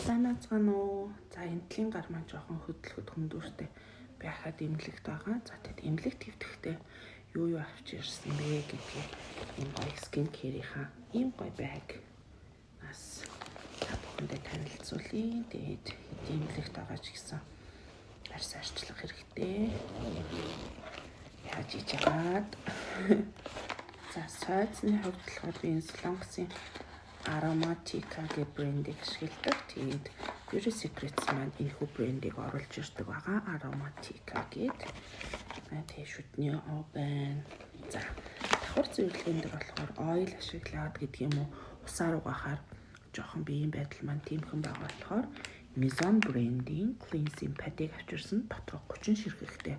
Санаацгаана уу. За энтлийн гар маань жоохон хөдөлгөд хөндүүртэй байхад эмнэлэгт байгаа. За тэгэд эмнэлэгт хэвдэхдээ юу авч ирсэн бэ гэдгийг энэ гоё скин кэрийнхаа ийм гоё байг нас та бүхэндээ танилцуулъя. Тэгээд эмнэлэгт байгаа ч гэсэн арьс арчлах хэрэгтэй. Яаж хийж агаад. За сойцны хувьд болохоор би энэ Солонгосын Aromatica гэх брендийг ашигладаг. Тэгээд Beauty Secrets маань энэхүү брендийг оруулж ирдэг байгаа. Aromatica гэдэг. Тэгээд шүтний оо байна. За давхар зөвлөгөөнд дэр болохоор oil ашиглаад гэдэг юм уу усаар угаахаар жоохон биеийн байдал маань тиймхэн байгаа болохоор Maison брендийн cleansing pad-ыг авчирсан. Дотор 30 ширхэгтэй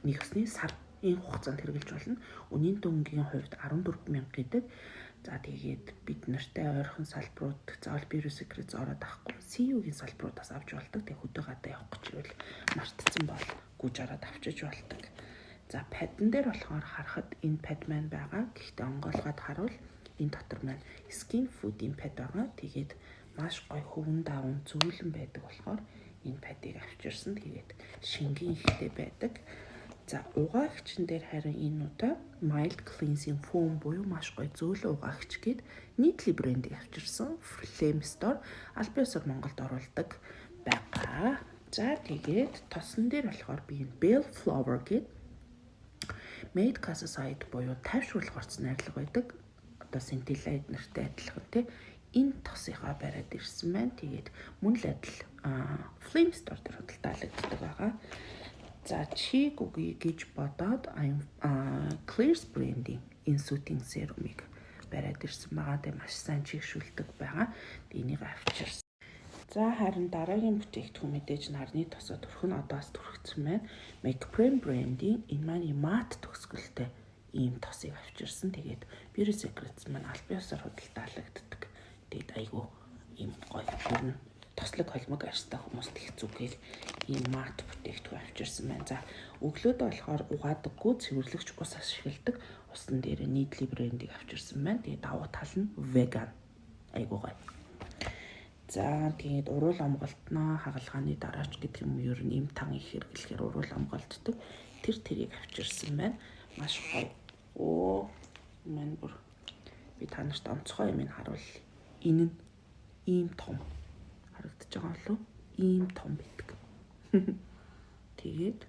нэгсний сар энэ хугацаанд хэрэгжилж болно. Үнийн дүнгийн хувьд 14,000 гэдэг. За тэгээд бид нартай ойрхон салбарууд заавал Beauty Secrets ороод авахгүй. CU-гийн салбаруудаас авч болдог. Тэг хөдөө гадаа явах гэж ивэл мартцсан бол гүйж ороод авчиж болдог. За падн дээр болохоор харахад энэ пад маань байгаа. Гэхдээ онгойлгоод харуул энэ дотор маань skin food-ийн пад байгаа. Тэгээд маш гоё хөвөн даван зөөлөн байдаг болохоор энэ падыг авчирсан. Тэгээд шингийн ихтэй байдаг. За угаагчин дээр харин энэ удаа mild cleansing foam буюу маш гоё зөөлөн угаагч гээд Neatly брендийг авчирсан. Flame Store аль биесээр Монголд оруулдаг байгаа. За тэгээд тосон дээр болохоор би энэ Bell Flower гээд Made Casaside буюу тайвшруулах орц найрлага байдаг. Одоо Centilide нартай адилхан тий. Энэ тосынхаа бариад ирсэн байна. Тэгээд мөн л адил Flame Store дээр худалдаалагддаг байгаа. За чиг үгүй гэж бодоод Clears брендийн Insuting Serum-ыг бариад ирсэн байгаа. Тэгээ маш сайн чигшүүлдэг байгаа. Энийг авчирсан. За харин дараагийн бүтээгдэхүүн мэдээж нарны тосоо төрх нь одоос түрхсэн байна. MakePrem брендийн энэ маань мат төгсгөлтэй ийм тосыг авчирсан. Тэгээд Beauty Secrets маань аль биесээр худалдаалагддаг. Тэгээд айгүй ийм гоё ер нь тослог холимог арьстай хүмүүст их зүгээр ийм мат бүтээгдэхүүн авчирсан байна. За өглөөд болохоор угаадаггүй цэвэрлэгч ус ашигладаг. Усан дээр Neatly брендийг авчирсан байна. Тэгээд давуу тал нь vegan. Айгүй гоё. За тэгээд уруул амгалтнаа хагалгааны дараач гэдэг юм ер нь им тан их хэрэглэхээр уруул амгалтдаг. Тэрийг авчирсан байна. Маш гоё. Оо мань бүр би та нарт онцгой юм харуул. Энэ нь ийм том харагдаж байгаа болов уу? Ийм том байдаг. Тэгээд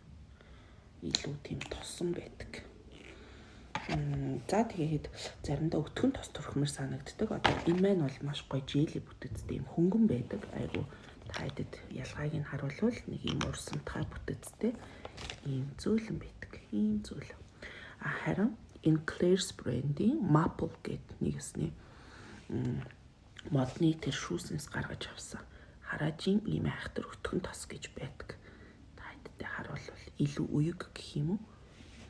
илүү тийм тосон байдаг. За тэгээд заримдаа өтгөн тос төрхмөр санагддаг. Одоо энэ маань бол маш гоё жели бүтэцтэй юм хөнгөн байдаг. Айгу таадэд ялгааг нь харуулвал нэг юм урсамтгай бүтэцтэй ийм зөөлөн байдаг. Ийм зөөл. Харин энэ Clears брендийн Maple гэдэг нэгсний модны тэр шүүснээс гаргаж авсан хараажийн ийм айхтар өтгөн тос гэж байдаг. Таадэд харуулвал илүү уяг гэх юм уу?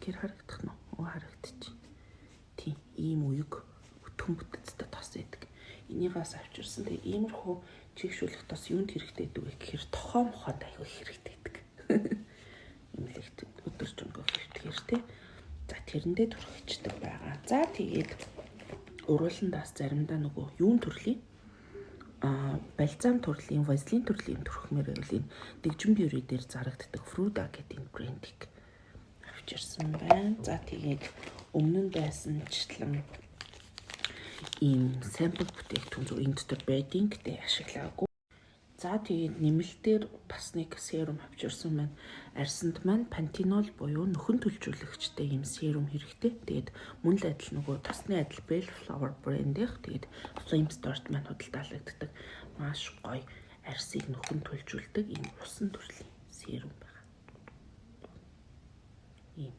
Гэр харагдах нь уу харагдчих. Тийм ийм уяг өтгөн бүтэцтэй тос байдаг. Энийгээс авчирсан. Тэгээ иймэрхүү чигшүүлэх тос юунд хэрэгтэй гэдэг вэ гэхээр тохоо мохоод аягүй хэрэгтэй байдаг. Эмнэлэгт өдөрж өнгөө хэвтгэр тий. За тэрэндээ түрхэгчдэг байгаа. За тэгээд урууландаас заримдаа нөгөө юун төрлийн бальзам төрлийн, вазелин төрлийн түрхмээр байвал энэ Дэгжин Beauty дээр зарагддаг Fruda гэдэг энэ брендийг авчирсан байна. За тэгээд өмнө нь байсанчлан ийм сампл бүтээгдэхүүн зөв энэ дотор байдیں۔ Гэтэ ашиглаагүй. За тэгээд нэмэлтээр бас нэг серум авчирсан байна. Арьсанд маань пантенол буюу нөхөн төлжүүлэгчтэй ийм серум хэрэгтэй. Тэгээд мөн л адил нөгөө тосны адил Bell Flower брендийнх тэгээд Flame Store-т маань худалдаалагддаг. Маш гоё арьсыг нөхөн төлжүүлдэг ийм усан төрлийн серум байна. Ийм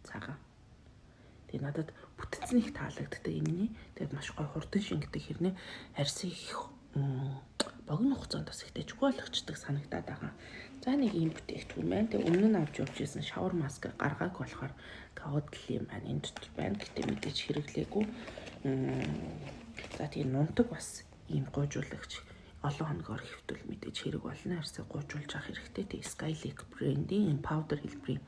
цагаан. Тэгээд надад бүтэцэн их таалагддаг юмний. Тэгээд маш гоё хурдан шингэдэг хэрнээ арьсыг богино хугацаанд бас их дэжгүй болгочдөг санагдаад байгаа. За нэг ийм бүтээгдэхүүн байна. Тэгээ өмнө нь авч явж ирсэн шавар маск гаргааг болохоор Caudalie маань энэ дотор байна. Гэтэ мэдээж хэрэглээгүй. За тийм нунтаг бас ийм гойжуулагч олон хоногоор хэвтвэл мэдээж хэрэг болно. Арьсаа гойжуулж авах хэрэгтэй. Тэгээ Skylake брендийн энэ powder хэлбэрийн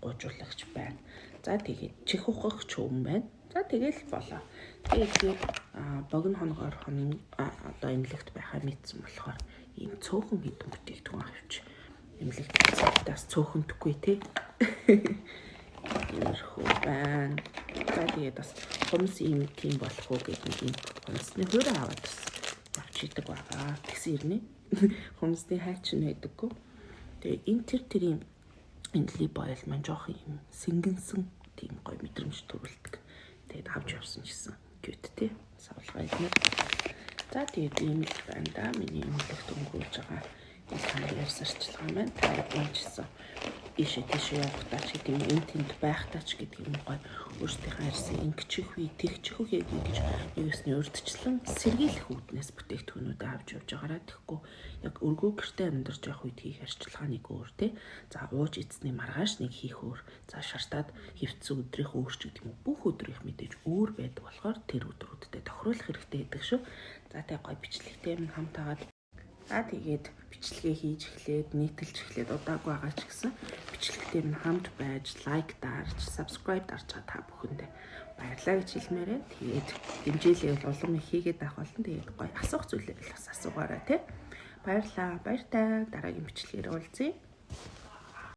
гойжуулагч байна. За тэгээд чих ухагч өвн байна. За тэгэл болоо. Тэгээд богино хоногоор одоо эмнэлэгт байхаа мэдсэн болохоор ийм цөөхөн хэдэн бүтээгдэхүүн авч эмнэлэгт цайтаас цөөхөндөхгүй тий. Иймэрхүү байна. За тэгээд бас хумс ийм тийм болох уу гэдэг нэг юм хумсны хөрөө аваад бас авч идэг байгаа. Тэгсэн ирнэ. Хумсны хайч нь байдаггүй. Тэгээ энэ тэр юм энэлийн боёл маань жоох юм сэнгэнсэн тийм гоё мэдрэмж төрүүлдэг. Тэгээд авч явсан гэсэн гэвт тий. Савлгаа иднэ. За тэгээд ийм л байна да. Миний эмнэлэгт өнгөрүүлж байгаа энэ хамгийн ярьсарчлага маань таард унжсан. Ишээ тийшээ явахдаа ч гэдэг юм энэ тэнд байхдаа ч гэдэг юм гоё өөрсдийнхээ ярьсан ингэчих үе тэгчих үе гэж юусны урдчлан сэргийлэх үүднээс бүтээгдэхүүнүүдээ авч явж байгаараа тэгэхгүй яг өргөө гэртээ амьдарч явах үед хийх арчилгаа нэг өөр тий. За ууж эзний маргааш нэг хийх өөр. За шартаад хөвцөн өдрийнх өөр ч гэдэг юм бүх өдрийнх мэдээж өөр байдаг болохоор тэр өдрүүдэд тохируулах хэрэгтэй гэдэг шүү. За тэг гоё бичлэгтэй юм хамтаагаад тэгээд бичлэгээ хийж эхлээд нийтэлж эхлээд удаагүй байгаа ч гэсэн бичлэгтэй минь хамт байж лайк дарж, subscribe дарж та бүхэндээ баярлалаа гэж хэлмээрээ. Тэгээд дэмжээлээ улам их хийгээд авах болно. Тэгээд гоё асуух зүйлээ бас асуугаарай тий. Баярлалаа. Баяртай. Дараагийн бичлэгээр уулзъя.